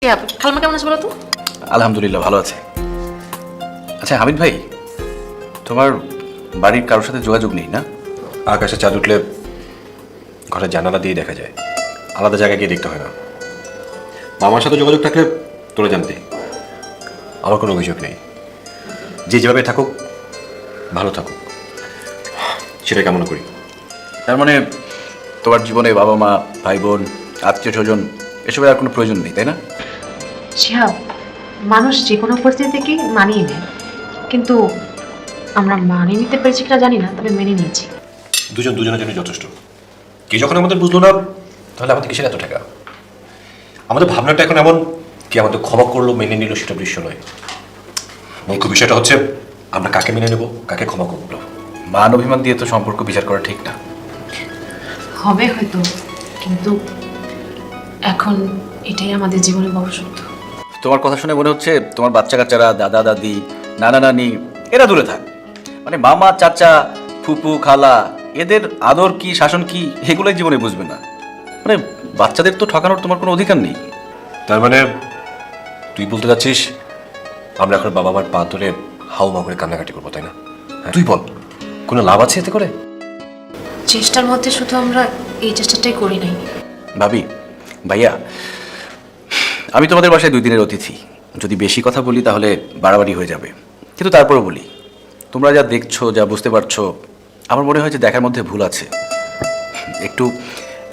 খালামা কেমন আছে বলো তো? আলহামদুলিল্লাহ ভালো আছে। আচ্ছা হামিদ ভাই, তোমার বাড়ির কারোর সাথে যোগাযোগ নেই না? আকাশে চাঁদ উঠলে ঘরের জানালা দিয়ে দেখা যায়, আলাদা জায়গায় গিয়ে দেখতে হয় না। মামার সাথে যোগাযোগ থাকলে তোরা জানতে, আমার কোনো অভিযোগ নেই। যে যেভাবে থাকুক ভালো থাকুক, সেটা কেমন করি। তার মানে তোমার জীবনে বাবা মা, ভাই বোন, আত্মীয় স্বজন এসবের আর কোনো প্রয়োজন নেই, তাই না? শিহাব, মানুষ যে কোনো পরিস্থিতি থেকেই মানিয়ে নেয়, কিন্তু আমরা মানিয়ে নিতে পেরেছি কিনা জানি না, তবে মেনে নিয়েছি। দুজনের জন্য যথেষ্ট। কে যখন আমাদের বুঝলো না, তাহলে আমাদের কিসের এত টাকা? আমাদের ভাবনাটা এখন এমন, কি আমাদের ক্ষমা করলো, মেনে নিল, সেটা বিষয় নয়। মুখ্য বিষয়টা হচ্ছে আমরা কাকে মেনে নেব, কাকে ক্ষমা করবো। মান অভিমান দিয়ে তো সম্পর্ক বিচার করা ঠিক না। হবে হয়তো, কিন্তু এখন এটাই আমাদের জীবনে বড় সত্য। তোমার কথা শুনে মনে হচ্ছে তোমার বাচ্চা কাচ্চারা, দাদা দাদি, নানা নানি এরা দূরে থাক। মানে মামা, চাচা, ফুপু, খালা এদের আদর কি, শাসন কি, এগুলোই জীবনে বুঝবে না। মানে বাচ্চাদের তো ঠকানোর তোমার কোনো অধিকার নেই। তার মানে তুই বলতে যাচ্ছিস আমরা এখন বাবা মার পা ধরে হাউমা করে কান্নাকাটি করবো, তাই না? তুই বল, কোনো লাভ আছে এতে করে? চেষ্টার মধ্যে শুধু আমরা এই চেষ্টাটাই করি নাই। ভাবি, ভাইয়া, আমি তোমাদের বাসায় 2 দিনের অতিথি। যদি বেশি কথা বলি তাহলে বাড়াবাড়ি হয়ে যাবে, কিন্তু তারপরও বলি, তোমরা যা দেখছো, যা বুঝতে পারছো, আমার মনে হয় যে দেখার মধ্যে ভুল আছে। একটু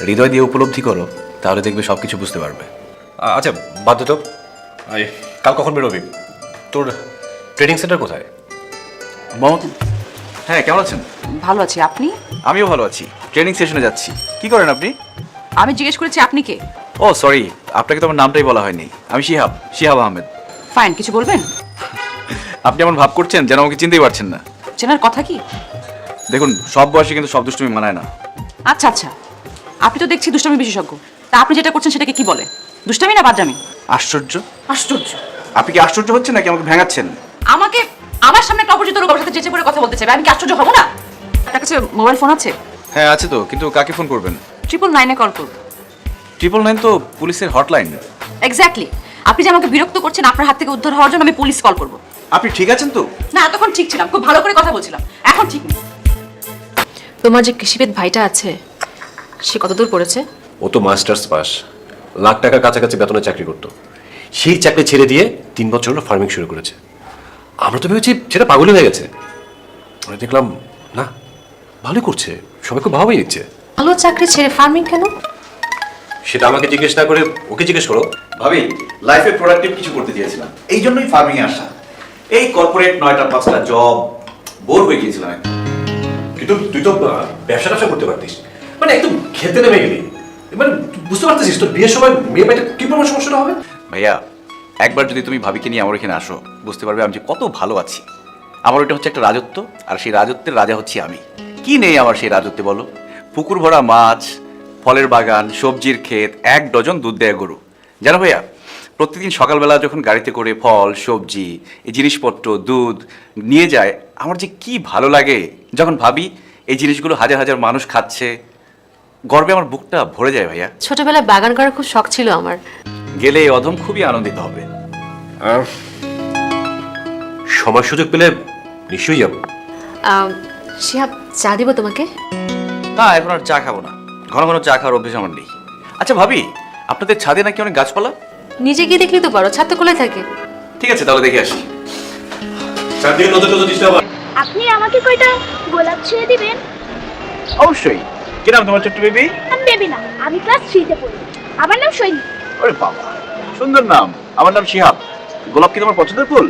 হৃদয় দিয়ে উপলব্ধি করো, তাহলে দেখবে সব কিছু বুঝতে পারবে। আচ্ছা বাদ দে তো, কাল কখন বেরোবি? তোর ট্রেনিং সেন্টার কোথায়? মোহাম্মদ, হ্যাঁ কেমন আছেন? ভালো আছি, আপনি? আমিও ভালো আছি, ট্রেনিং সেশনে যাচ্ছি। কি করেন আপনি? আমি জিজ্ঞেস করেছি আপনি কে? ও সরি, আপনাকে তো আমার নামটাই বলা হয়নি। আমি শিহাব আহমেদ। ফাইন, কিছু বলবেন? আপনি এমন ভাব করছেন যেন আমাকে চিনতেই পারছেন না। চেনার কথা কি? দেখুন, সব বয়সে কিন্তু সব দুষ্টুমি মানায় না। আচ্ছা আচ্ছা, আপনি তো দেখছি দুষ্টামি বিশেষজ্ঞ। তা আপনি যেটা করছেন সেটাকে কি বলে, দুষ্টামি না বাদরামি? আশ্চর্য! আশ্চর্য! আপনি কি আশ্চর্য হচ্ছেন নাকি আমাকে ভেঙাচ্ছেন? আমাকে আমার সামনে একটা অপরিচিত লোক আমার সাথে চেঁচে পড়ে কথা বলতে চাইবে, আমি কি আশ্চর্য হবো না? আপনার কাছে মোবাইল ফোন আছে? হ্যাঁ আছে তো, কিন্তু কাকে ফোন করবেন? 999 কল করুন। 999 তো পুলিশের হটলাইন। এক্স্যাক্টলি। আপনি যে আমাকে বিরক্ত করছেন, আপনার হাত থেকে উদ্ধার হওয়ার জন্য আমি পুলিশ কল করবো। আপনি ঠিক আছেন তো? না, এতক্ষণ ঠিক ছিলাম, খুব ভালো করে কথা বলছিলাম, এখন ঠিক নেই। তোমার যে কৃষিবিদ ভাইটা আছে, সে কতদূর পড়েছে? ও তো মাস্টার্স পাস, লাখ টাকার কাছাকাছি বেতনে চাকরি করতো। সেই চাকরি ছেড়ে দিয়ে 3 বছর হলো ফার্মিং শুরু করেছে। আমরা তো ভেবেছি সেটা পাগলই হয়ে গেছে, আমরা দেখলাম না, ভালোই করছে, সবাই খুব ভালোই নিচ্ছে। ভালো চাকরি ছেড়ে ফার্মিং কেন? সেটা আমাকে জিজ্ঞেস না করে ওকে জিজ্ঞেস করো। ভাবি, লাইফে প্রোডাক্টিভ কিছু করতে চেয়েছিলাম, এই জন্যই ফার্মিং এ আসা। এই কর্পোরেট 9টা 5টা জব, বোর হয়ে গিয়েছিলাম একদম। কিন্তু তুই তো ব্যবসা করতে পারতিস, মানে একদম খেতে নেমে গেলি। মানে বুঝতে পারতেছিস তোর বিয়ের সময় মেয়ে বাড়িতে কি পরিমাণ সমস্যাটা হবে? ভাইয়া, একবার যদি তুমি ভাবিকে নিয়ে আমার এখানে আসো, বুঝতে পারবে আমি যে কত ভালো আছি। আমার ওইটা হচ্ছে একটা রাজত্ব, আর সেই রাজত্বের রাজা হচ্ছি আমি। কি নেই আমার সেই রাজত্বে বলো? পুকুর ভরা মাছ, ফলের বাগান, সবজির ক্ষেত, 1 ডজন দুধ দেয়া গরু। জানো ভাইয়া, প্রতিদিন সকালবেলা যখন গাড়িতে করে ফল, সবজি, এই জিনিসপত্র, দুধ নিয়ে যায়, আমার যে কি ভালো লাগে। যখন ভাবি এই জিনিসগুলো হাজার হাজার মানুষ খাচ্ছে, গর্বে আমার বুকটা ভরে যায় ভাইয়া। ছোটবেলায় বাগান করার খুব শখ ছিল আমার। গেলে এই অধম খুবই আনন্দিত হবে। সময় সুযোগ পেলে নিশ্চয়ই যাবো। শিহাব, চা দিব তোমাকে? না, এখন আর চা খাবো না, ঘন ঘন চা খাওয়ার অভ্যেস আমার নেই। আচ্ছা ভাবি, আপনাদের ছাদে নাকি অনেক গাছপালা? নিজে গিয়ে দেখলি তো পারো, ছাদ তো খোলাই থাকে। ঠিক আছে, তাহলে দেখে আসি। চারদিকে নজর নজর দিস না আবার। আপনি আমাকে কয়টা গোলাপ ছুঁয়ে দিবেন? অবশ্যই। কি নাম তোমার ছোট্ট বেবি? আমি বেবি না, আমি ক্লাস 3-তে পড়ি। আমার নাম সৈনিক। আরে বাবা, সুন্দর নাম। আমার নাম শিহাব। গোলাপ কি তোমার পছন্দের ফুল?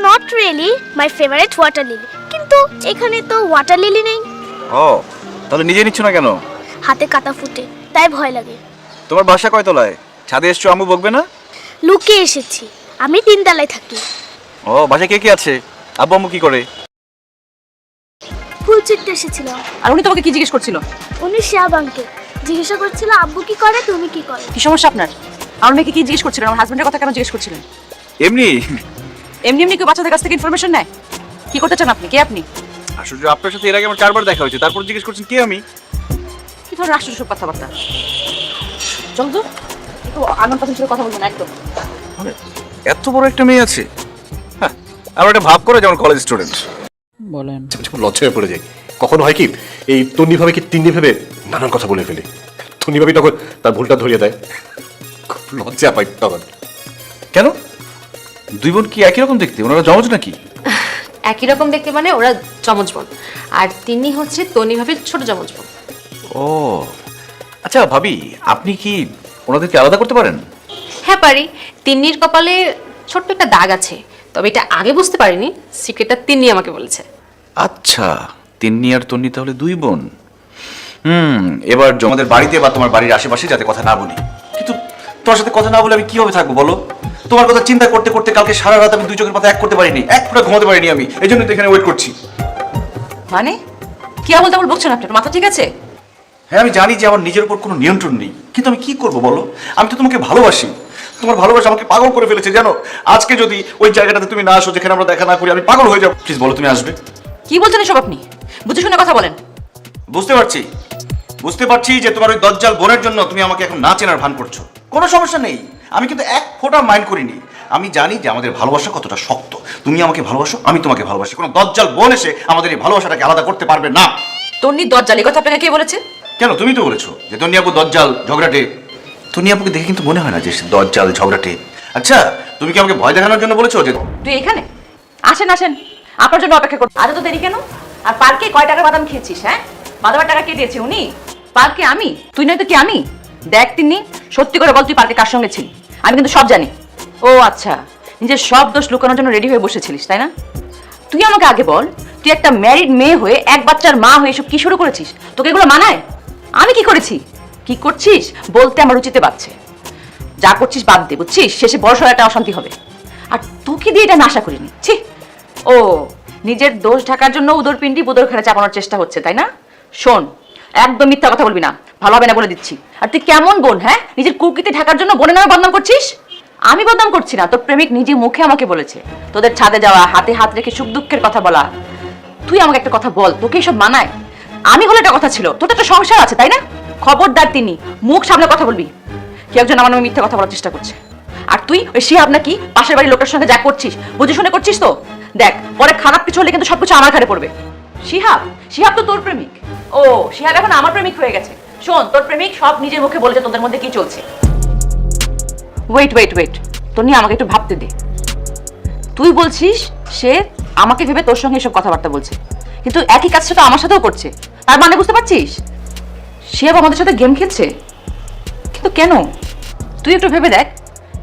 Not really my favourite water lily, কিন্তু এখানে তো ওয়াটার লিলি নেই। ও, তাহলে নিজে নিচ্ছ না কেন? হাতে কাটা ফুটে, তাই ভয় লাগে। তোমার বাসা কয় তলায়? ছাদে এসছো, আম্মু বকবে না? লুকিয়ে এসেছি, আমি 3 তলায় থাকি। ও, বাসায় কে কে আছে? আব্বু আম্মু কি করে? ফুল ছিটতে এসেছিল। আর উনি তোমাকে কি জিজ্ঞেস করছিল? উনি শিয়াব আঙ্কেল জিজ্ঞাসা করছিল, আব্বু কি করে, তুমি কি করো। কি সমস্যা আপনার? আমার মেয়েকে কি জিজ্ঞেস করছিলেন? আমার হাজবেন্ডের কথা কেন জিজ্ঞেস করছিলেন? এমনি। এমনি এমনি কেউ বাচ্চাদের কাছ থেকে ইনফরমেশন নেয়? কি করতে চান আপনি? কে আপনি? আশ্চর্য, আপনার সাথে এর আগে আমার 4 বার দেখা হয়েছে, তারপর জিজ্ঞেস করছেন কে আমি? কি ধরনের আশ্চর্য সব কথাবার্তা? চল তো। তো আমার কথা সাথে কথা বলবো না একদম। মানে এত বড় একটা মেয়ে আছে? হ্যাঁ, আমার একটা ভাব করে যেমন কলেজ স্টুডেন্ট। বলেন। লজ্জা হয়ে পড়ে যাই। কখনো হয় কি এই তন্নি ভাবে কি তিন্নি ভেবে নানান কথা বলে ফেলে, তন্নি ভাবি তখন তার ভুলটা ধরিয়ে দেয়, খুব লজ্জা পাই তখন। কেন, দুই বোন কি একই রকম দেখতে? ওনারা জমজ নাকি? একই রকম দেখতে মানে ওরা যমজ বোন, আর তিনি হচ্ছে তনি ভাবির ছোট যমজ বোন। ও আচ্ছা ভাবি, আপনি কি ওনাদেরকে আলাদা করতে পারেন? হ্যাঁ পারি। তিন্নির কপালে ছোট্ট একটা দাগ আছে, তবে এটা আগে বুঝতে পারিনি। সিক্রেটটা তিন্নি আমাকে বলেছে। আচ্ছা, তিন্নি আর তন্নি তাহলে দুই বোন। এবার আমাদের বাড়িতে বা তোমার বাড়ির আশেপাশে যাতে কথা না বলি। কিন্তু তোমার সাথে কথা না বলে আমি কিভাবে থাকবো বলো? তোমার কথা চিন্তা করতে করতে কালকে সারা রাত আমি দুই চোখের পাতা এক করতে পারিনি, এক ফোঁটা ঘুমাতে পারিনি আমি। এই জন্য তো এখানে ওয়েট করছি। মানে কি আমল তামল বকছেন আপনি? মাথা ঠিক আছে? হ্যাঁ, আমি জানি যে আমার নিজের উপর কোনো নিয়ন্ত্রণ নেই, কিন্তু আমি কি করবো বলো? আমি তো তোমাকে ভালোবাসি। তোমার ভালোবাসা আমাকে পাগল করে ফেলেছে জানো। আজকে যদি ওই জায়গাটাতে তুমি না আসো যেখানে আমরা দেখা না করি, আমি পাগল হয়ে যাবো। প্লিজ বলো তুমি আসবে? কি বলছেন এসব আপনি? বুঝে শুনে কথা বলেন। বুঝতে পারছি যে তোমার ওই দজ্জাল বোনের জন্য তুমি আমাকে এখন না চেনার ভান করছো। কোনো সমস্যা নেই, আমি কিন্তু এক ফোঁটা মাইন্ড করিনি। আমি জানি যে আমাদের ভালোবাসা কতটা শক্ত। তুমি আমাকে ভালোবাসো, আমি তোমাকে ভালোবাসি। কোনো দজ্জাল বোন এসে আমাদের এই ভালোবাসাটাকে আলাদা করতে পারবে না। তন্নি দরজাল, এই কথা আপনাকে কে বলেছে? কেন, তুমি তো বলেছো যে তন্নি আপু দজ্জাল ঝগড়াটে। তন্নি আপুকে দেখে কিন্তু মনে হয় না যে সে দজ্জাল ঝগড়াটে। আচ্ছা, তুমি কি আমাকে ভয় দেখানোর জন্য বলেছো যে? তুই এখানে আসেন আসেন, আপনার জন্য অপেক্ষা করতে। আজ তো দেরি কেন? আর পার্কে কয় টাকার বাদাম খেয়েছিস? হ্যাঁ, বাদামের টাকা কে দিয়েছে? উনি? পার্কে আমি? তুই নয় তো কি আমি? দেখ তিন্নি, সত্যি করে বল তুই পার্কে কার সঙ্গে ছিলি? আমি কিন্তু সব জানি। ও আচ্ছা, নিজের সব দোষ লুকানোর জন্য রেডি হয়ে বসেছিলিস তাই না? তুই আমাকে আগে বল, তুই একটা ম্যারিড মেয়ে হয়ে এক বাচ্চার মা হয়ে এসব কি শুরু করেছিস? তোকে এগুলো মানায়? আমি কি করেছি? কি করছিস বলতে আমার রুচিতে বাড়ছে। যা করছিস বাদ দে, বুঝছিস? শেষে বড় সড় একটা অশান্তি হবে। আর তোকে দিয়ে এটা না আশা করিনি। ছি! ও নিজের দোষ ঢাকার জন্য উদর পিণ্ডি বুদর ঘরে চাপানোর চেষ্টা হচ্ছে তাই না? শোন, একদম মিথ্যা কথা বলবি না, ভালো হবে না বলে দিচ্ছি। আর তুই কেমন বোন? হ্যাঁ, নিজের কুকীর্তি ঢাকার জন্য বোনের নামে বদনাম করছিস? আমি বদনাম করছি না, তোর প্রেমিক নিজে মুখে আমাকে বলেছে তোদের ছাদে যাওয়া, হাতে হাত রেখে সুখ দুঃখের কথা বলা। তুই আমাকে একটা কথা বল, তোকে এসব মানায়? আমি হলে একটা কথা ছিল, তোর তো একটা সংসার আছে তাই না? খবরদার তিনি, মুখ সামনে কথা বলবি। কি একজন আমার নামে মিথ্যা কথা বলার চেষ্টা করছে। আর তুই ওই শিহাব নাকি পাশের বাড়ির লোকের সঙ্গে যা করছিস বুঝে শুনে করছিস তো? দেখ, পরে খারাপ কিছু হলে কিন্তু সবকিছু আমার ঘাড়ে পড়বে। শিহাব শিহাব তো তোর প্রেমিক। ও শিহাব এখন আমার প্রেমিক হয়ে গেছে। শোন, তোর প্রেমিক সব নিজের মুখে বলেছে তোদের মধ্যে কি চলছে। ওয়েট ওয়েট ওয়েট, তোর নিয়ে আমাকে একটু ভাবতে দে। তুই বলছিস সে আমাকে ভেবে তোর সঙ্গে এসব কথাবার্তা বলছে, কিন্তু একই কাজটা তো আমার সাথেও করছে। তার মানে বুঝতে পারছিস শিহাব আমাদের সাথে গেম খেলছে। কিন্তু কেন? তুই একটু ভেবে দেখ,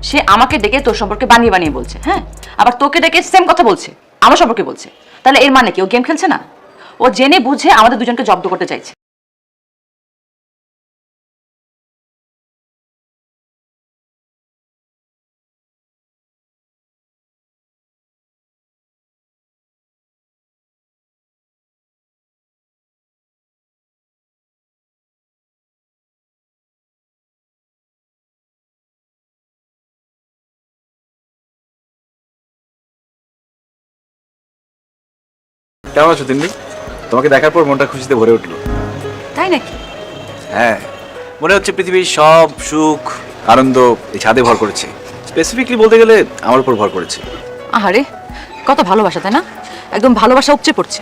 সে আমাকে ডেকে তোর সম্পর্কে বানিয়ে বানিয়ে বলছে, হ্যাঁ, আবার তোকে ডেকে সেম কথা বলছে আমার সম্পর্কে বলছে। তাহলে এর মানে কি ও গেম খেলছে না? ও জেনে বুঝে আমাদের দুজনকে জব্দ করতে চাইছে। কেমন আছো তিন্নি? তোমাকে দেখার পর মনটা খুশিতে ভরে উঠলো। তাই নাকি? হ্যাঁ, মনে হচ্ছে পৃথিবীর সব সুখ আনন্দ এই ছাদে ভর করেছে। স্পেসিফিকলি বলতে গেলে আমার উপর ভর করেছে। আহারে, কত ভালোবাসা তাই না? একদম ভালোবাসা উপচে পড়ছে।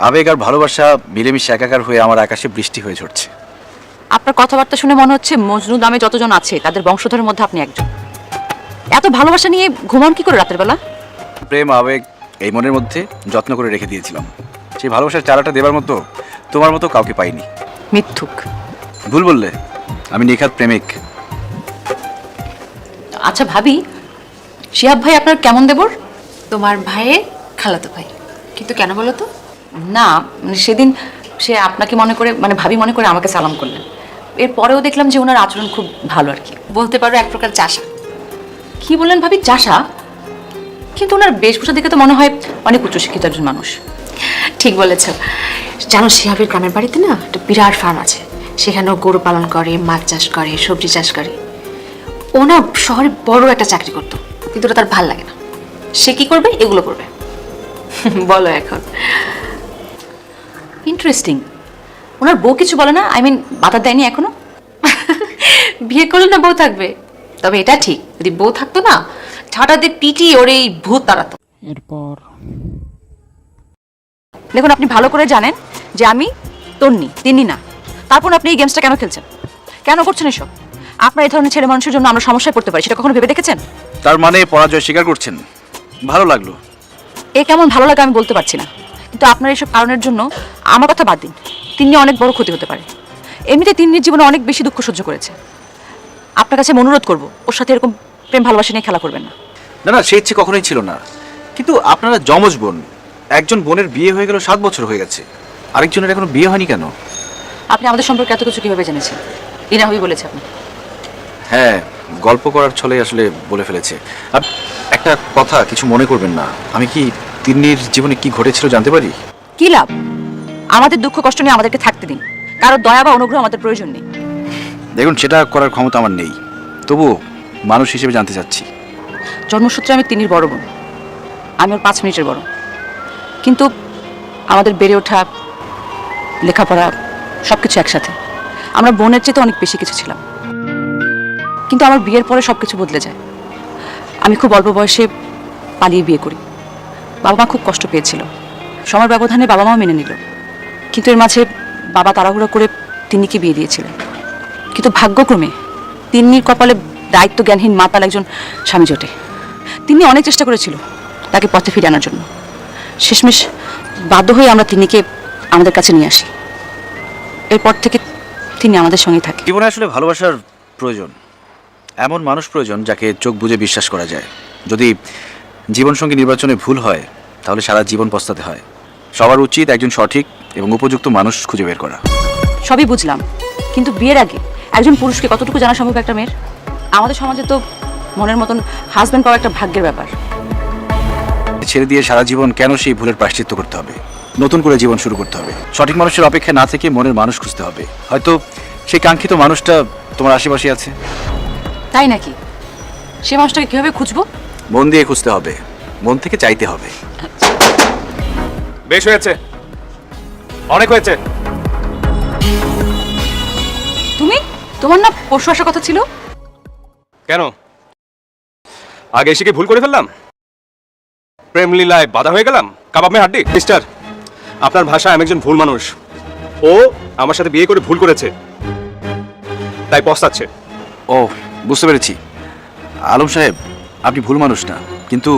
আবেগ আর ভালোবাসা মিলেমিশে একাকার হয়ে আমার আকাশে বৃষ্টি হয়ে ঝরছে। আপনার কথাবার্তা শুনে মনে হচ্ছে মজনু নামে যতজন আছে তাদের বংশধরের মধ্যে আপনি একজন। এত ভালোবাসা নিয়ে ঘুমান কি করে রাতের বেলা? প্রেম আবেগ এই মনের মধ্যে যত্ন করে রেখে দিয়েছিলাম। সেই ভালোবাসার চারাটা দেবার মতো তোমার মতো কাউকে পাইনি। মিথ্যুক। ভুল বললে, আমি নিখাত প্রেমিক। আচ্ছা ভাবি, শিহাব ভাই আপনার কেমন দেবর? তোমার ভাইয়ের খালাতো ভাই। কিন্তু কেন বলো তো? না মানে সেদিন সে আপনাকে মনে করে, মানে ভাবি মনে করে আমাকে সালাম করলেন। এরপরেও দেখলাম যে ওনার আচরণ খুব ভালো আর কি। বলতে পারো এক প্রকার চাষা। কি বললেন ভাবি? চাষা? কিন্তু ওনার বেশভূষা দেখে তো মনে হয় অনেক উচ্চশিক্ষিত একজন মানুষ। ঠিক বলেছ। জানো শিহাবের গ্রামের বাড়িতে না একটা বিরাট ফার্ম আছে, সেখানেও গরু পালন করে, মাছ চাষ করে, সবজি চাষ করে। ও না শহরে বড় একটা চাকরি করতো, কিন্তু ওটা তার ভাল লাগে না। সে কি করবে? এগুলো করবে। বলো এখন। ইন্টারেস্টিং। ওনার বউ কিছু বলে না? আই মিন বাধা দেয়নি এখনো? বিয়ে করলে না বউ থাকবে, তবে এটা ঠিক, যদি বউ থাকতো না ঝাঁটা দিয়ে পিটি ওর এই ভূত তাড়াতো। এরপর দেখুন, আপনি ভালো করে জানেন যে আমি তন্নি, তিন্নি না। তারপর আপনি এই গেমসটা কেন খেলছেন, কেন করছেন এসব? আপনার এই ধরনের ছেলে মানুষের জন্য আমরা সমস্যায় পড়তে পারি, সেটা কখনো ভেবে দেখেছেন? তার মানে পরাজয় স্বীকার করছেন, ভালো লাগলো। এ কেমন ভালো লাগে আমি বলতে পারছি না, কিন্তু আপনার এইসব কারণের জন্য আমার কথা বাদ দিন, তিন্নি অনেক বড় ক্ষতি হতে পারে। এমনিতে তিন্নির জীবনে অনেক বেশি দুঃখ সহ্য করেছে। আপনার কাছে আমি অনুরোধ করবো ওর সাথে এরকম প্রেম ভালোবাসা নিয়ে খেলা করবেন না। না না, সে ইচ্ছে কখনোই ছিল না, কিন্তু আপনারা যমজ বোন, একজন বোনের বিয়ে হয়ে গেল 7 বছর হয়ে গেছে, আরেকজনের এখনো বিয়ে হয়নি কেন? আপনি আমাদের সম্পর্কে এত কিছু কিভাবে জেনেছেন? রিনা হই বলেছে আপনি? হ্যাঁ, গল্প করার ছলে আসলে বলে ফেলেছে। আর একটা কথা, কিছু মনে করবেন না, আমি কি তিন্নির জীবনে কি ঘটেছিল জানতে পারি? কি লাভ? আমাদের দুঃখ কষ্ট নিয়ে আমাদেরকে থাকতে দিন, কারো দয়া বা অনুগ্রহ আমাদের প্রয়োজন নেই। দেখুন, সেটা করার ক্ষমতা আমার নেই, তবু মানুষ হিসেবে জানতে চাচ্ছি। জন্মসূত্রে আমি তিন্নির বড় বোন, আমি ওর 5 মিনিটের বড়, কিন্তু আমাদের বেড়ে ওঠা, লেখাপড়া সব কিছু একসাথে। আমরা বোনের চেয়ে তো অনেক বেশি কিছু ছিলাম, কিন্তু আমার বিয়ের পরে সব কিছু বদলে যায়। আমি খুব অল্প বয়সে পালিয়ে বিয়ে করি। বাবা মা খুব কষ্ট পেয়েছিল, সময়ের ব্যবধানে বাবা মাও মেনে নিল, কিন্তু এর মাঝে বাবা তাড়াহুড়ো করে তিন্নিকে বিয়ে দিয়েছিলেন। কিন্তু ভাগ্যক্রমে তিন্নির কপালে দায়িত্ব জ্ঞানহীন মাতাল একজন স্বামী জোটে। তিনি অনেক চেষ্টা করেছিল তাকে পথে ফিরে আনার জন্য। শেষমেশ বাধ্য হয়ে আমরা তিন্নিকে আমাদের কাছে নিয়ে আসি। এরপর থেকে তিনি আমাদের সঙ্গেই থাকে। জীবনে আসলে ভালোবাসার প্রয়োজন, এমন মানুষ প্রয়োজন যাকে চোখ বুজে বিশ্বাস করা যায়। যদি জীবনসঙ্গী নির্বাচনে ভুল হয় তাহলে সারা জীবন পস্তাতে হয়। সবার উচিত একজন সঠিক এবং উপযুক্ত মানুষ খুঁজে বের করা। সবই বুঝলাম, কিন্তু বিয়ের আগে একজন পুরুষকে কতটুকু জানা সম্ভব একটা মেয়ের? আমাদের সমাজে তো মনের মতন হাজব্যান্ড পাওয়া একটা ভাগ্যের ব্যাপার। ছেড়ে দিয়ে সারা জীবন কেন সেই ভুলের প্রায়শ্চিত্ত করতে হবে? নতুন করে জীবন শুরু করতে হবে। সঠিক মানুষের অপেক্ষায় না থেকে মনের মানুষ খুঁজতে হবে। হয়তো সেই কাঙ্ক্ষিত মানুষটা তোমার আশেপাশে আছে। তাই নাকি? সে মানুষটাকে কিভাবে খুঁজবো? মন দিয়ে খুঁজতে হবে, মন থেকে চাইতে হবে। বেশ হয়েছে, অনেক হয়েছে। তুমি, তোমার না পরশু আসার কথা ছিল? কেন, আগে এসে কি ভুল করে ফেললাম? প্রেম লীলায় বাধা হয়ে গেলাম? কাবাব মে হাড্ডি? মিস্টার, আপনার ভাষায় আমি একজন ভুল মানুষ। ও আমার সাথে বিয়ে করে ভুল করেছে, তাই পস্তাচ্ছে। ও, বুঝতে পেরেছি। আলম সাহেব, আপনি ভুল মানুষ না, কিন্তু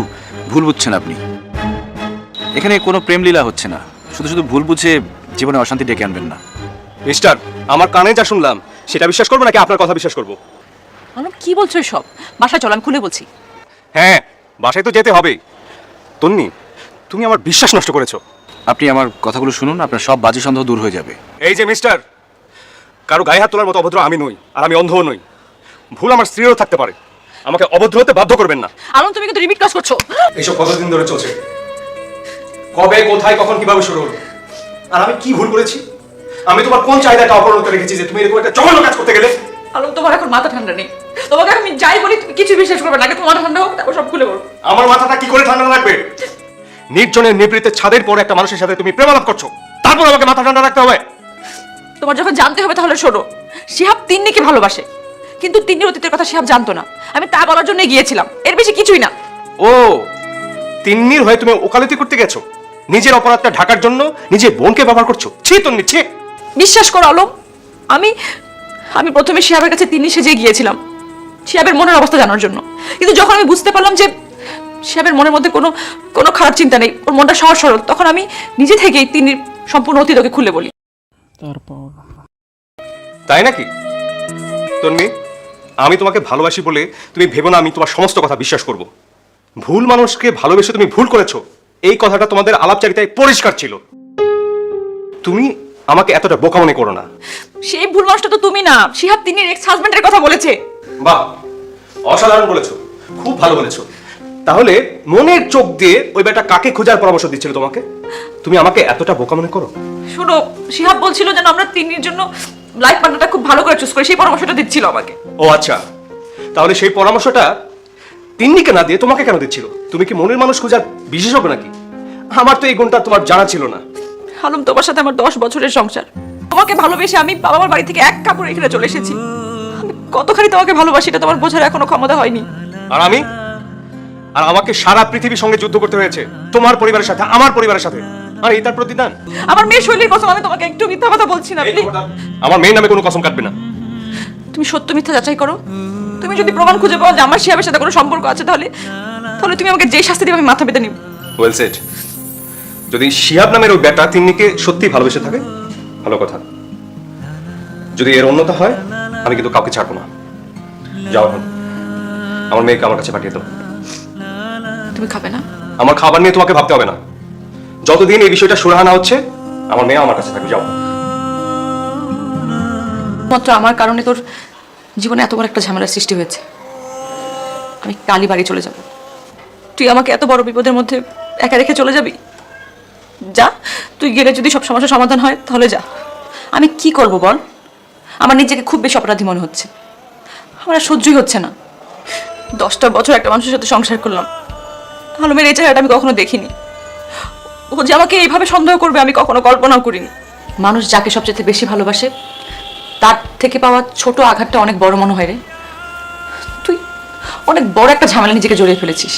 ভুল বুঝছেন আপনি। এখানে কোনো প্রেম লীলা হচ্ছে না, শুধু শুধু ভুল বুঝে জীবনে অশান্তি ডেকে আনবেন না। মিস্টার, আমার কানে যা শুনলাম সেটা বিশ্বাস করবো নাকি আপনার কথা বিশ্বাস করবো? আলম, কি বলছো এসব? বাসায় চল, আমি খুলে বলছি। হ্যাঁ, বাসায় তো যেতে হবেই। তন্নি, তুমি আমার বিশ্বাস নষ্ট করেছো। আপনি আমার কথাগুলো শুনুন, আপনার সব বাজে সন্দেহ দূর হয়ে যাবে। এই যে মিস্টার, কারো গায়ে হাত তোলার মতো অভদ্র আমি নই, আর আমি অন্ধও নই। ভুল আমার স্ত্রীরও থাকতে পারে, আমাকে অভদ্র হতে বাধ্য করবেন না। আলম, তুমি কিন্তু রিপিট কাজ করছো। এইসব কতদিন ধরে চলছে? কবে, কোথায়, কখন, কিভাবে শুরু হলো? আর আমি কি ভুল করেছি? আমি তোমার কোন চাহিদাটা অপূর্ণ রেখেছি যে তুমি এরকম একটা জঘন্য কাজ করতে গেলে? আলম, তোমার এখন মাথা ঠান্ডা নেই। তোমাকে আমি যাই বলি তুমি কিছু বিশ্বাস করবে না। আগে তোমার মাথা ঠান্ডা হোক, তারপর সব খুলে বলবো। আমার মাথাটা কি করে ঠান্ডা রাখবে? নির্জনের নিবৃত্তে ছাদের পরে একটা মানুষের সাথে তুমি প্রেমালাপ করছো, তারপর আমাকে মাথা ঠান্ডা রাখতে হবে? তোমার যখন জানতে হবে তাহলে শোনো, শিহাব তিন্নিকে ভালোবাসে, কিন্তু তিন্নির অতীতের কথা শিহাব জানতো না। আমি তা বলার জন্য গিয়েছিলাম, এর বেশি কিছুই না। ও, তিন্নির হয়ে তুমি ওকালতি করতে গেছো? নিজের অপরাধটা ঢাকার জন্য নিজের বোনকে ব্যবহার করছো। ছি তন্নি, ছি। বিশ্বাস করো আলম, আমি আমি প্রথমে শিহাবের কাছে তিন্নি সেজে গিয়েছিলাম শিহাবের মনের অবস্থা জানার জন্য, কিন্তু যখন আমি বুঝতে পারলাম যে শিহাবের মনের মধ্যে কোনো কোনো খারাপ চিন্তা নেই, ওর মনটা সহজ সরল, তখন আমি নিজে থেকেই তিন্নির সম্পূর্ণ অতীত ওকে খুলে বলি। তারপর তাই নাকি? তন্নি, আমি তোমাকে ভালোবাসি বলে তুমি ভেবো না আমি তোমার সমস্ত কথা বিশ্বাস করব। ভুল মানুষকে ভালোবেসে তুমি ভুল করেছো, এই কথাটা তোমাদের আলাপচারিতায় পরিষ্কার ছিল। তুমি আমাকে এতটা বোকা মনে করো না। সেই ভুল মানুষটা তো তুমি না, শিহাব তিন্নির এক্স হাজবেন্ডের কথা বলেছে। বাহ, অসাধারণ বলেছো, খুব ভালো বলেছো। তাহলে মনের চোখ দিয়ে ওই বেটা কাকে খোঁজার পরামর্শ দিচ্ছিল তোমাকে? তুমি আমাকে এতটা বোকা মনে করো? শোনো, শিহাব বলছিল যেন আমরা তিন্নির জন্য লাইফ পার্টনারটা খুব ভালো করে চুজ করে, সেই পরামর্শটা দিচ্ছিল আমাকে। ও আচ্ছা, তাহলে সেই পরামর্শটা তিন্নিকে না দিয়ে তোমাকে কেন দিচ্ছিল? তুমি কি মনের মানুষ খোঁজার বিশেষজ্ঞ নাকি? আমার তো এই গুণটা তোমার জানা ছিল না। আলম, তোমার সাথে আমার 10 বছরের সংসার, তোমাকে ভালোবেসে আমি বাবা মার বাড়ি থেকে এক কাপড় এখানে চলে এসেছি। আমি কতখানি তোমাকে ভালোবাসি এটা তোমার বোঝার এখনো ক্ষমতা হয়নি। আর আমি, আর আমাকে সারা পৃথিবীর সঙ্গে যুদ্ধ করতে হয়েছে তোমার পরিবারের সাথে, আমার পরিবারের সাথে। আর এই তার প্রতিদান? আমার মেয়ে শৈলীর কসম, আমি তোমাকে একটু মিথ্যা কথা বলছি না। please। আমার মেয়ের নামে কোনো কসম কাটবে না। তুমি সত্য মিথ্যা যাচাই করো। তুমি যদি প্রমাণ খুঁজে পাও যে আমার শিহাবের সাথে কোনো সম্পর্ক আছে, তাহলে তুমি আমাকে যে শাস্তি দিবে আমি মাথা পেতে নিব। Well said. যদি শিহাব নামের ওই বেটা তিন্নিকে সত্যি ভালোবেসে থাকে, ভালো কথা। যদি এর অন্যতা হয়, আমি কিন্তু কাউকে ছাড়বো না। যাও এখন, আমার মেয়েকে আমার কাছে পাঠিয়ে দাও। তুমি খাবে না? আমার খাবার নিয়ে তোমাকে ভাবতে হবে না। যতদিন এই বিষয়টা সুরাহা না হচ্ছে, আমার মেয়ে আমার কাছে থাকবে। যাও। মাত্র আমার কারণে তোর জীবনে এত বড় একটা ঝামেলার সৃষ্টি হয়েছে। আমি কালই বাড়ি চলে যাব। তুই আমাকে এত বড় বিপদের মধ্যে একা রেখে চলে যাবি? যা, তুই গেলে যদি সব সমস্যার সমাধান হয় তাহলে যা। আমি কি করব বল? আমার নিজেকে খুব বেশি অপরাধী মনে হচ্ছে। আমার আর সহ্যই হচ্ছে না। 10টা বছর একটা মানুষের সাথে সংসার করলাম। আলমের এই চেহারাটা আমি কখনো দেখিনি। ও যে আমাকে এইভাবে সন্দেহ করবে আমি কখনো কল্পনাও করিনি। মানুষ যাকে সবচেয়ে বেশি ভালোবাসে তার থেকে পাওয়া ছোট আঘাতটা অনেক বড় মনে হয় রে। তুই অনেক বড় একটা ঝামেলা নিজেকে জড়িয়ে ফেলেছিস।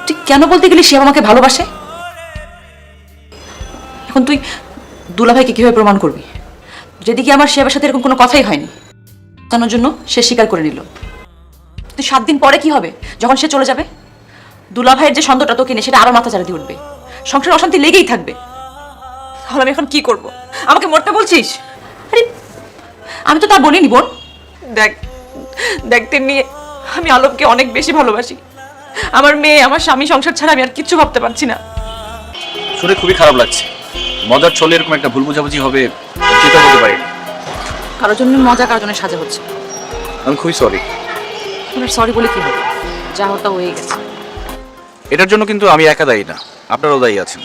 তুই কেন বলতে গেলি সে আমাকে ভালোবাসে? এখন তুই দুলাভাইকে কিভাবে প্রমাণ করবি? যেদিকে আমার শিহাবের সাথে এরকম কোনো কথাই হয়নি, জানার জন্য সে স্বীকার করে নিল। তুই 7 দিন পরে কি হবে যখন সে চলে যাবে? দুলাভাইয়ের যে সন্দেহটা তোকে নিয়ে সেটা আরো মাথা চাড়া দিয়ে উঠবে। সংসারে অশান্তি লেগেই থাকবে। তাহলে আমি এখন কি করব? আমাকে মরতে বলছিস? আরে আমি তো তা বলিনি বোন। দেখ দেখতে নিয়ে আমি আলমকে অনেক বেশি ভালোবাসি। আমার মেয়ে, আমার স্বামী, সংসার ছাড়া আমি আর কিচ্ছু ভাবতে পারছি না। শুনে খুবই খারাপ লাগছে। মজার ছলে এরকম একটা ভুল বোঝাবুঝি হবে চিন্তা করতে পারিনি। কারোর জন্য মজা, কারোর জন্য সাজা হচ্ছে। আমি খুবই সরি। তোমার সরি বলে কি হবে? যা হতা হয়ে গেছে। এটার জন্য কিন্তু আমি একা দায়ী না, আপনারাও দায়ী আছেন।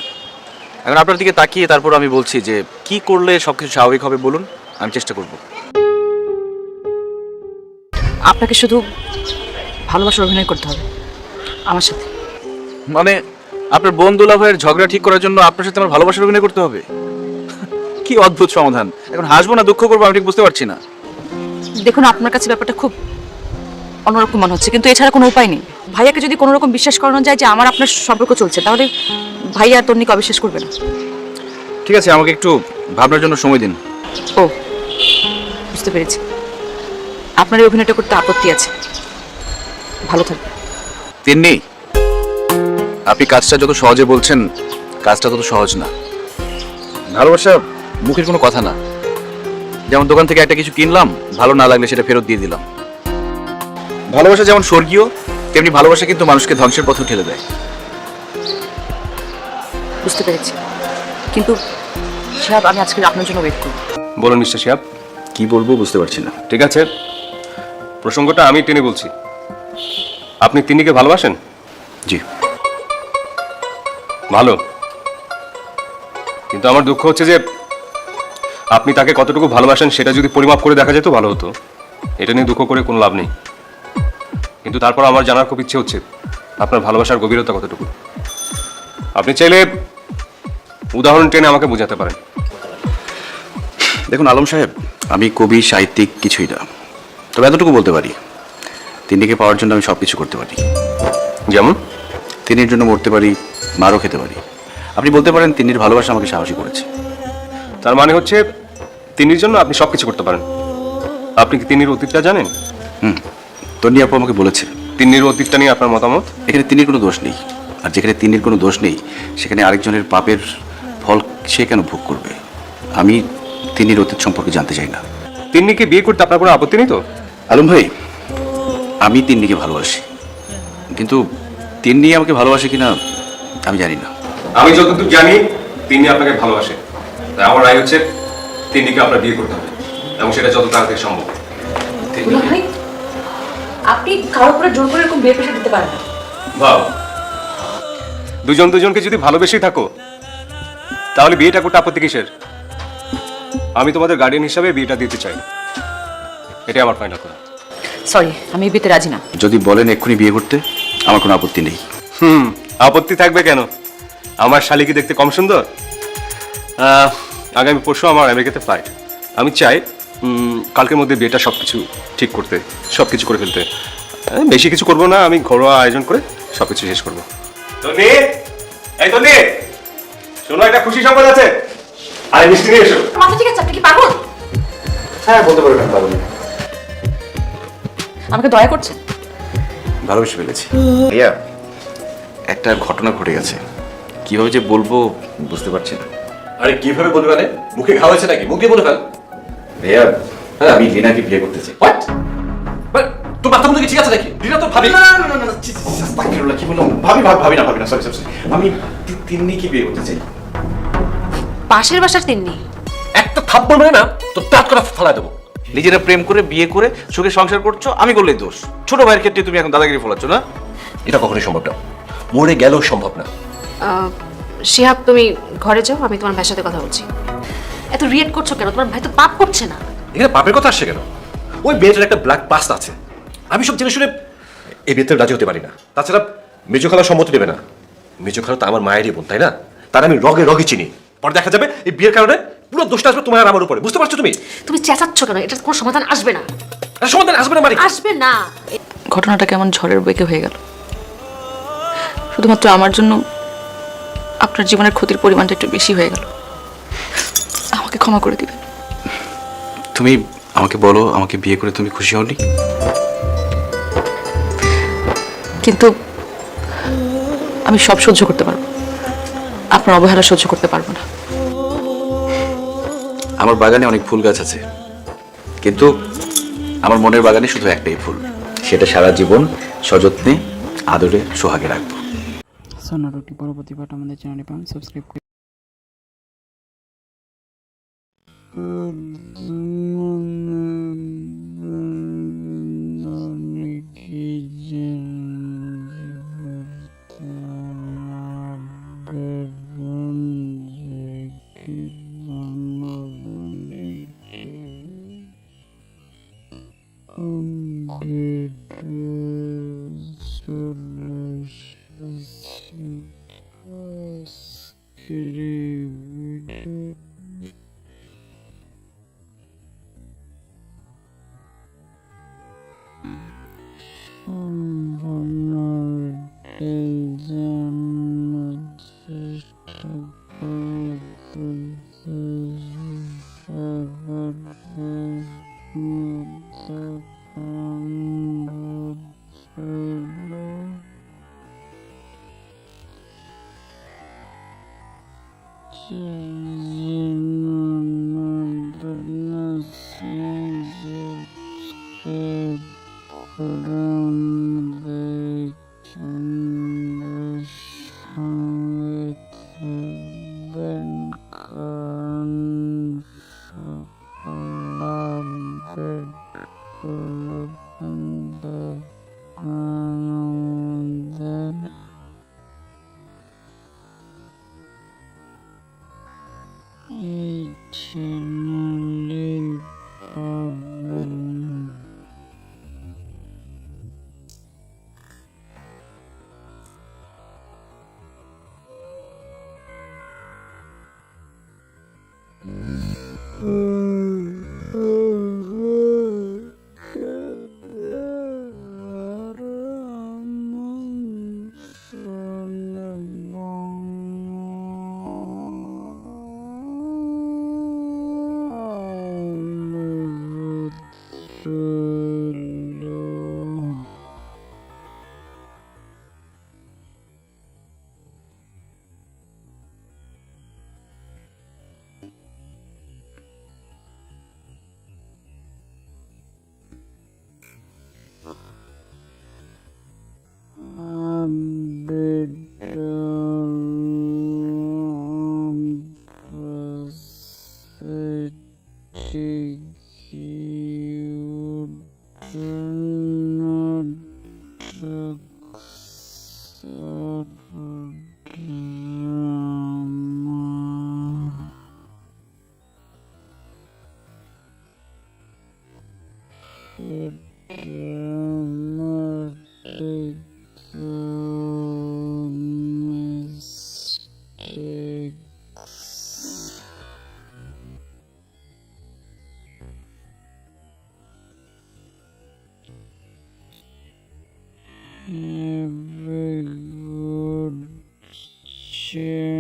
এখন আপনার দিকে তাকিয়ে তারপর আমি বলছি যে কি করলে সবকিছু স্বাভাবিক হবে বলুন, আমি চেষ্টা করব। আপনাকে শুধু ভালোবাসার অভিনয় করতে হবে আমার সাথে। মানে আপনার বোন দুলাভাইয়ের ঝগড়া ঠিক করার জন্য আপনার সাথে আমার ভালোবাসার অভিনয় করতে হবে? কি অদ্ভুত সমাধান। এখন হাসবো না দুঃখ করবো আমি ঠিক বুঝতে পারছি না। দেখুন, আপনার কাছে ব্যাপারটা খুব অন্যরকম মনে হচ্ছে, কিন্তু এছাড়া কোনো উপায় নেই। ভাইয়াকে যদি কোনো রকম বিশ্বাস করানো যায় যে আমার আপনার সম্পর্ক চলছে, তাহলে ভাইয়া আর তন্নিকে অবিশ্বাস করবে না। ঠিক আছে, আমাকে একটু ভাবনার জন্য সময় দিন। ও, বুঝতে পেরেছি। আপনার এই অভিনয়টা করতে আপত্তি আছে। ভালো থাকবে। তিন্নি, আপনি কাজটা যত সহজে বলছেন, কাজটা তত সহজ না। ভালোবাসা মুখের কোনো কথা না। যেমন দোকান থেকে একটা কিছু কিনলাম, ভালো না লাগলে সেটা ফেরত দিয়ে দিলাম। ভালোবাসা যেমন স্বর্গীয়, তেমনি ভালোবাসা কিন্তু মানুষকে ধ্বংসের পথে ঠেলে দেয়। বুঝতে পেরেছি, কিন্তু সাহেব আমি আজকে আপনার জন্য ওয়েট করব। বলুন মিস্টার শিহাব। কি বলবো বুঝতে পারছি না। ঠিক আছে, প্রসঙ্গটা আমি টেনে বলছি। আপনি তিন্নিকে ভালোবাসেন? জি। ভালো। কিন্তু আমার দুঃখ হচ্ছে যে আপনি তাকে কতটুকু ভালোবাসেন সেটা যদি পরিমাপ করে দেখা যেত ভালো হতো। এটা নিয়ে দুঃখ করে কোনো লাভ নেই। কিন্তু তারপর আমার জানার খুব ইচ্ছে হচ্ছে আপনার ভালোবাসার গভীরতা কতটুকু। আপনি চাইলে উদাহরণ টেনে আমাকে বোঝাতে পারেন। দেখুন আলম সাহেব, আমি কবি সাহিত্যিক কিছুই না, তবে এতটুকু বলতে পারি, তিন্নিকে পাওয়ার জন্য আমি সব কিছু করতে পারি। যেমন? তিন্নির জন্য মরতে পারি, মারও খেতে পারি। আপনি বলতে পারেন তিন্নির ভালোবাসা আমাকে সাহসী করেছে। তার মানে হচ্ছে তিন্নির জন্য আপনি সব কিছু করতে পারেন। আপনি কি তিন্নির অতীতটা জানেন? তন্নি আপু আমাকে বলেছে। তিন্নির অতীতটা নিয়ে আপনার মতামত? এখানে তিন্নির কোনো দোষ নেই, আর যেখানে তিন্নির কোনো দোষ নেই সেখানে আরেকজনের পাপের ফল সে কেন ভোগ করবে? আমি তিন্নির অতীত সম্পর্কে জানতে চাই না। তিন্নিকে বিয়ে করতে আপনার কোনো আপত্তি নেই তো? আলম ভাই, আমি তিন্নিকে ভালোবাসি, কিন্তু তিন্নি আমাকে ভালোবাসে কিনা আমি জানি না। আমি যতটুকু জানি তিন্নি আপনাকে ভালোবাসে, তাই আমার রায় হচ্ছে তিন্নিকে আপনার বিয়ে করতে হবে, এবং সেটা যত তাড়াতাড়ি সম্ভব। ভাই, আপনি কারোর উপরে জোর করে এরকম বিয়ে প্রেশার দিতে পারেন না। ভাব, দুজন দুজনকে যদি ভালোবেসেই থাকো তাহলে বিয়েটা করতে আপত্তি কিসের? আমি তোমাদের গার্ডিয়ান হিসাবে বিয়েটা দিতে চাই, এটাই আমার ফাইনাল কথা। সরি, আমি এই বিয়েতে রাজি না। যদি বলেন এক্ষুনি বিয়ে করতে, আমার কোনো আপত্তি নেই। আপত্তি থাকবে কেন? আমার শালিকে দেখতে কম সুন্দর? আগামী পরশু আমার আমেরিকাতে ফ্লাইট। আমি চাই কালকের মধ্যে বিয়েটা সব কিছু ঠিক করতে, সব কিছু করে ফেলতে। বেশি কিছু করবো না, আমি ঘরোয়া আয়োজন করে সব কিছু শেষ করবো। তন্নি, এই তন্নি, শোনো, একটা খুশি সংবাদ আছে। আরে মিষ্টি নিয়ে এসো। মাথা ঠিক আছে, আপনি কি পাগল? হ্যাঁ, বলতে পারো না, পাবো না। আমাকে দয়া করছেন? ভালোবেসে ফেলেছি ভাইয়া। একটা ঘটনা ঘটে গেছে, কিভাবে যে বলবো বুঝতে পারছি না। আরে কিভাবে বলবে মানে? মুখে ঘা হয়েছে নাকি? মুখ দিয়ে বলে ফেল। ভাইয়া, আমি রিনাকে বিয়ে করতে চাই। হোয়াট? তোর মাথা মধ্যে কি ঠিক আছে নাকি? রিনা তো ভাবি। না না না না, আস্তাগফিরুল্লাহ, কি বললাম? ভাবি না, সরি। আমি তিন্নিকে বিয়ে করতে চাই। পাশের বাসার তিন্নি? একটা থাপ্পড় মেরে না তো টাট করে ফালাই দেবো। নিজেরা প্রেম করে বিয়ে করে সুখে সংসার করছো, আমি করলেই দোষ। ছোট ভাইয়ের ক্ষেত্রে তুমি এখন দাদাগিরি ফলাচ্ছ না? এটা কখনোই সম্ভব না, মরে গেলেও সম্ভব না। শিহাব, তুমি ঘরে যাও, আমি তোমার ভাইয়ের সাথে কথা বলছি। এত রিয়েক্ট করছো কেন? তোমার ভাই তো পাপ করছে না। এখানে পাপের কথা আসছে কেন? ওই বিয়েটার একটা ব্ল্যাক পাস্ট আছে, আমি সব জেনে শুনে এই বিয়েতে রাজি হতে পারি না। তাছাড়া মেজো খালা সম্মতি দেবে না। মেজো খালা তো আমার মায়েরই বোন, তাই না? তার আমি রগে চিনি। পরে দেখা যাবে এই বিয়ের কারণে পুরো দোষটা আসবে তোমার আর আমার উপরে। বুঝতে পারছো তুমি? তুমি চেঁচাচ্ছ কেন? এটার কোনো সমাধান আসবে না। আর সমাধান আসবে না মানে? আসবে না। ঘটনাটা কেমন ঝড়ের বেগে হয়ে গেল। শুধুমাত্র আমার জন্য আপনার জীবনের ক্ষতির পরিমাণটা একটু বেশি হয়ে গেল। আমাকে ক্ষমা করে দিবেন। তুমি আমাকে বলো, আমাকে বিয়ে করে তুমি খুশি হওনি? কিন্তু আমি সব সহ্য করতে পারবো, আপনার অবহেলা সহ্য করতে পারবো না। আমার বাগানে অনেক ফুল গাছ আছে, কিন্তু আমার মনের বাগানে শুধু একটাই ফুল, সেটা সারা জীবন সযত্নে আদরে সোহাগে রাখবো। সোনারুটি পরবর্তী পাঠ আমাদের চ্যানেলে পান, সাবস্ক্রাইব করে Every good journey,